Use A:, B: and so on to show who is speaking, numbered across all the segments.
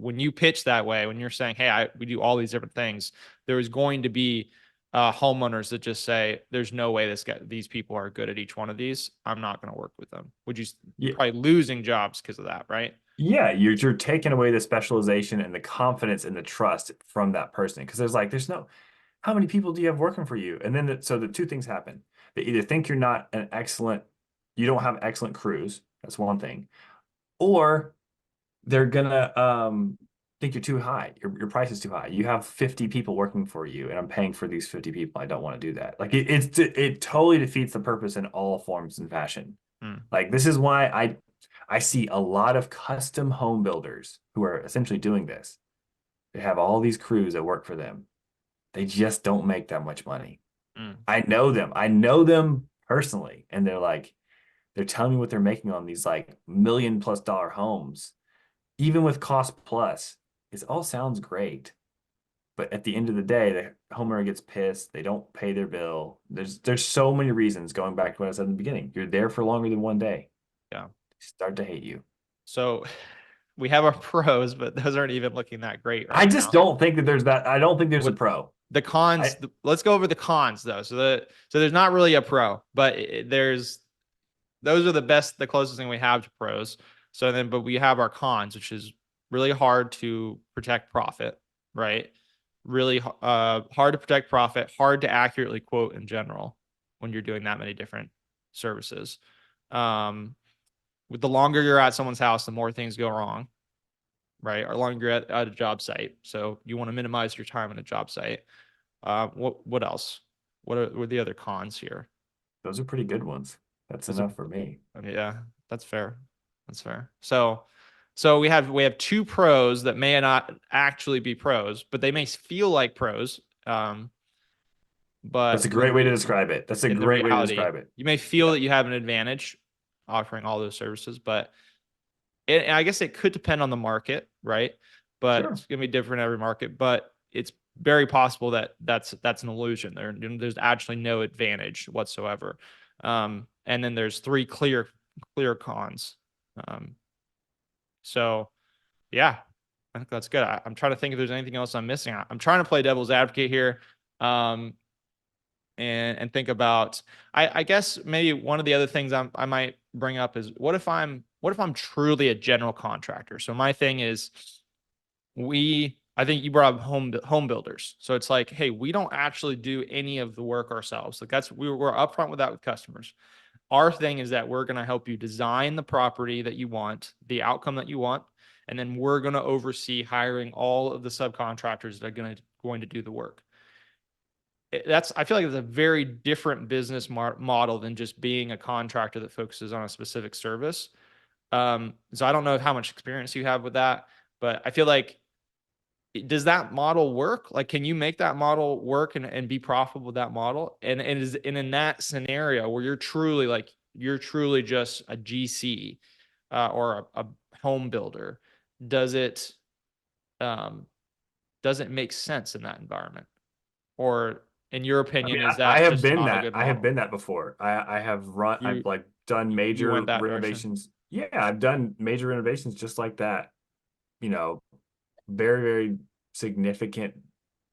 A: when you pitch that way, when you're saying, hey, we do all these different things, there is going to be homeowners that just say, there's no way these people are good at each one of these. I'm not going to work with them. You're
B: Yeah,
A: probably losing jobs because of that, right?
B: yeah, you're taking away the specialization and the confidence and the trust from that person because there's no how many people do you have working for you? And then so the two things happen. They either think you don't have excellent crews. That's one thing, or they're gonna think you're too high. Your price is too high. You have 50 people working for you, and I'm paying for these 50 people. I don't want to do that. Like it totally defeats the purpose in all forms and fashion.
A: Hmm.
B: Like this is why I see a lot of custom home builders who are essentially doing this. They have all these crews that work for them. They just don't make that much money.
A: Hmm.
B: I know them. I know them personally, and they're telling me what they're making on these like $1 million+ homes even with cost plus, it all sounds great. But at the end of the day, the homeowner gets pissed. They don't pay their bill. There's so many reasons going back to what I said in the beginning. You're there for longer than one day.
A: Yeah.
B: They start to hate you.
A: So we have our pros, but those aren't even looking that great
B: I
A: right
B: just
A: now.
B: don't think that there's that. I don't think there's a
A: What
B: pro.
A: the cons?
B: I
A: Let's go over the cons though. So there's not really a pro, but there's those are the closest thing we have to pros. So then, but we have our cons, which is really hard to protect profit, right? Really hard to protect profit, hard to accurately quote in general when you're doing that many different services. Um, with the longer you're at someone's house, the more things go wrong, right? Or longer you're at a job site. So you want to minimize your time on a job site. What else? What are the other cons here?
B: those are pretty good ones. That's
A: Those are,
B: enough for me.
A: I mean, yeah, that's fair. That's fair. So we have two pros that may not actually be pros, but they may feel like pros.
B: That's
A: But
B: a great way to describe it. That's a
A: in the
B: great way to
A: reality,
B: describe it.
A: you may feel
B: Yeah,
A: that you have an advantage offering all those services, but and I guess it could depend on the market, right? But
B: sure.
A: it's gonna be different every market. But it's very possible that that's an illusion. There's actually no advantage whatsoever. And then there's three clear cons. Um, so yeah, I think that's good. I'm trying to think if there's anything else I'm missing. I'm trying to play devil's advocate here. Um, and think about I guess maybe one of the other things I might bring up is what if I'm truly a general contractor? So my thing is I think you brought up home builders. So it's like, hey, we don't actually do any of the work ourselves. Like we're upfront with that with customers. Our thing is that we're going to help you design the property that you want, the outcome that you want, and then we're going to oversee hiring all of the subcontractors that are going to do the work. I feel like it's a very different business model than just being a contractor that focuses on a specific service. So I don't know how much experience you have with that, but I feel like does that model work? Like, can you make that model work and be profitable with that model? And in that scenario where you're truly just a GC or a home builder, does it um, does it make sense in that environment? Or in your
B: I
A: opinion,
B: mean,
A: is
B: I
A: that
B: have
A: just
B: been
A: not a
B: that.
A: good
B: I have
A: model?
B: been that before. I've
A: You
B: like done
A: you went
B: major
A: that direction.
B: renovations. Yeah, I've done major renovations just like that. You know, very, very significant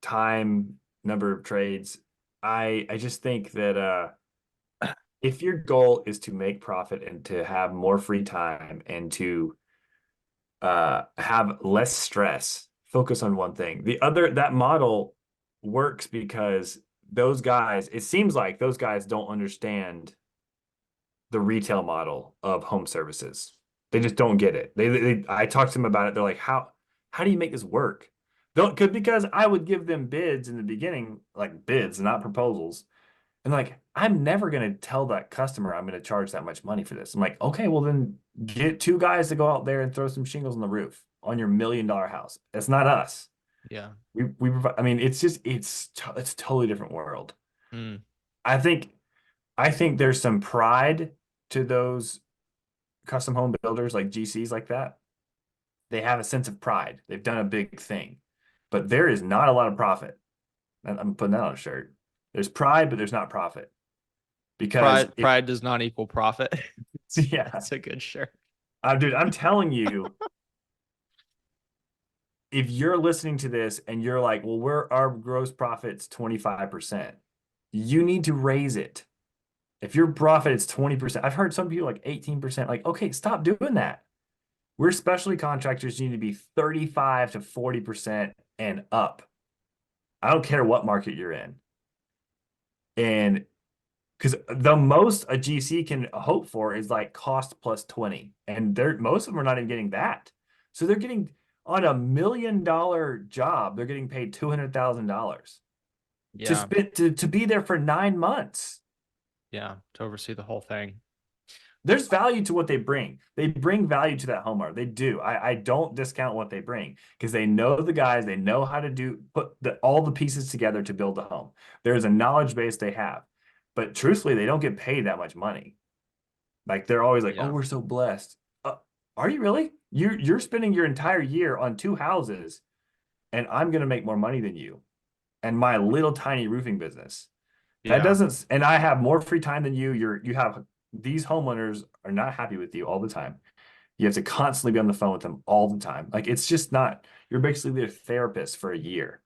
B: time number of trades. I just think that if your goal is to make profit and to have more free time and to have less stress, focus on one thing. That model works because those guys, it seems like those guys don't understand the retail model of home services. They just don't get it. I talked to them about it. They're like, how do you make this work? Don't because I would give them bids in the beginning, like bids, not proposals. And like, I'm never gonna tell that customer I'm gonna charge that much money for this. I'm like, okay, well then get two guys to go out there and throw some shingles on the roof on your $1 million house. It's not us.
A: Yeah.
B: We provide, I mean, it's a totally different world.
A: Mm.
B: I think I think there's some pride to those custom home builders like GCs like that. They have a sense of pride. They've done a big thing, but there is not a lot of profit. I'm putting that on a shirt. There's pride, but there's not profit because if
A: Pride does not equal profit.
B: yeah,
A: That's a good shirt.
B: dude, I'm telling you, if you're listening to this and you're like, well, our gross profit's 25%, you need to raise it. If your profit is 20%, I've heard some people like 18%, like, okay, stop doing that. We're specialty contractors need to be 35 to 40% and up. I don't care what market you're in. And because the most a GC can hope for is like cost plus 20. And most of them are not even getting that. So they're getting on $1 million job, they're getting paid $200,000
A: Yeah.
B: to be there for 9 months.
A: Yeah. To oversee the whole thing.
B: There's value to what they bring. They bring value to that homeowner. They do. I don't discount what they bring because they know the guys, they know how to put all the pieces together to build a home. There's a knowledge base they have. But truthfully, they don't get paid that much money. Like they're always like, "Oh,
A: Yeah.
B: we're so blessed." Are you really? You're spending your entire year on 2 houses, and I'm gonna make more money than you, and my little tiny roofing business. That
A: Yeah.
B: doesn't, and I have more free time than you. You have these homeowners are not happy with you all the time. You have to constantly be on the phone with them all the time. Like it's just not. You're basically their therapist for a year.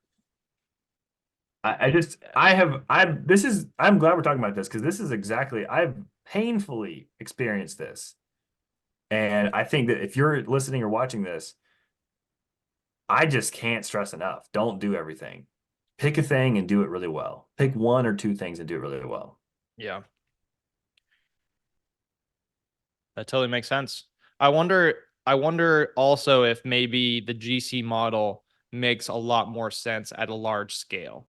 B: I'm glad we're talking about this because this is exactly, I've painfully experienced this. And I think that if you're listening or watching this, I just can't stress enough. Don't do everything. Pick a thing and do it really well. Pick 1 or 2 things and do it really well.
A: Yeah. That totally makes sense. I wonder also if maybe the GC model makes a lot more sense at a large scale.